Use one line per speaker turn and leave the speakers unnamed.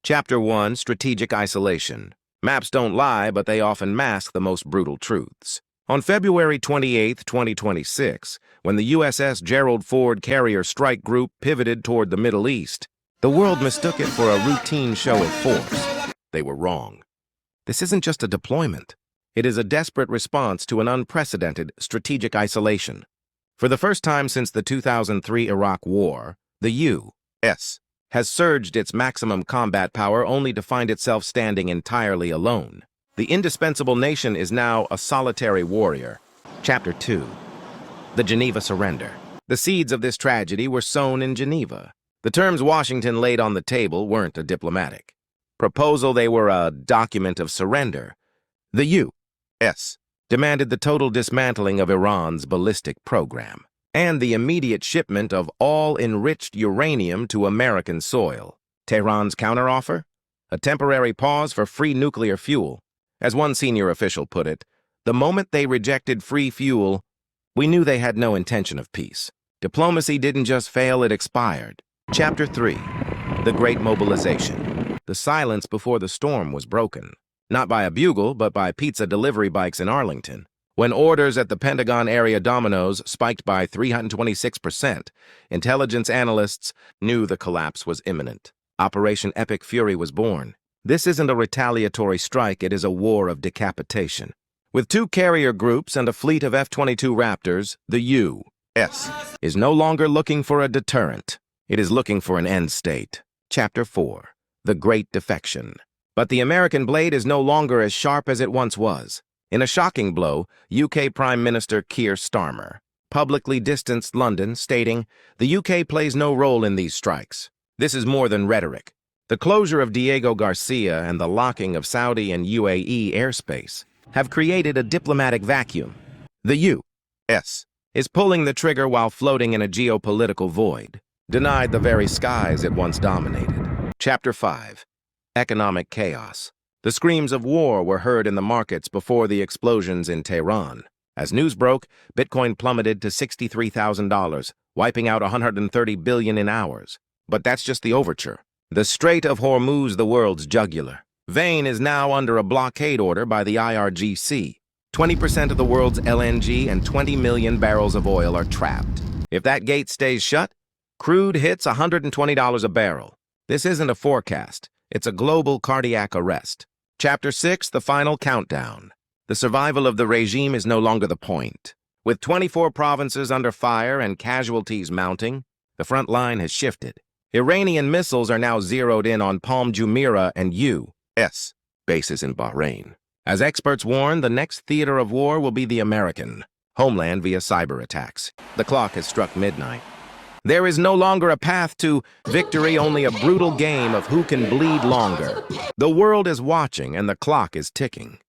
Chapter 1, Strategic Isolation. Maps don't lie, but they often mask the most brutal truths. On February 28, 2026, when the USS Gerald Ford carrier strike group pivoted toward the Middle East, the world mistook it for a routine show of force. They were wrong. This isn't just a deployment. It is a desperate response to an unprecedented strategic isolation. For the first time since the 2003 Iraq War, the U.S. has surged its maximum combat power only to find itself standing entirely alone. The Indispensable Nation is now a solitary warrior. Chapter 2. The Geneva Surrender. The seeds of this tragedy were sown in Geneva. The terms Washington laid on the table weren't a diplomatic proposal, they were a document of surrender. The U.S. demanded the total dismantling of Iran's ballistic program and the immediate shipment of all enriched uranium to American soil. Tehran's counteroffer? A temporary pause for free nuclear fuel. As one senior official put it, the moment they rejected free fuel, we knew they had no intention of peace. Diplomacy didn't just fail, it expired. Chapter 3. The Great Mobilization. The silence before the storm was broken. Not by a bugle, but by pizza delivery bikes in Arlington. When orders at the Pentagon area dominoes spiked by 326%, intelligence analysts knew the collapse was imminent. Operation Epic Fury was born. This isn't a retaliatory strike, it is a war of decapitation. With 2 carrier groups and a fleet of F-22 Raptors, the U.S. is no longer looking for a deterrent. It is looking for an end state. Chapter 4. The Great Defection. But the American blade is no longer as sharp as it once was. In a shocking blow, UK Prime Minister Keir Starmer publicly distanced London, stating, "The UK plays no role in these strikes. This is more than rhetoric." The closure of Diego Garcia and the locking of Saudi and UAE airspace have created a diplomatic vacuum. The U.S. is pulling the trigger while floating in a geopolitical void, denied the very skies it once dominated. Chapter 5. Economic Chaos. The screams of war were heard in the markets before the explosions in Tehran. As news broke, Bitcoin plummeted to $63,000, wiping out $130 billion in hours. But that's just the overture. The Strait of Hormuz, the world's jugular vein, is now under a blockade order by the IRGC. 20% of the world's LNG and 20 million barrels of oil are trapped. If that gate stays shut, crude hits $120 a barrel. This isn't a forecast. It's a global cardiac arrest. Chapter 6, the final countdown. The survival of the regime is no longer the point. With 24 provinces under fire and casualties mounting, the front line has shifted. Iranian missiles are now zeroed in on Palm Jumeirah and U.S. bases in Bahrain. As experts warn, the next theater of war will be the American homeland via cyber attacks. The clock has struck midnight. There is no longer a path to victory, only a brutal game of who can bleed longer. The world is watching and the clock is ticking.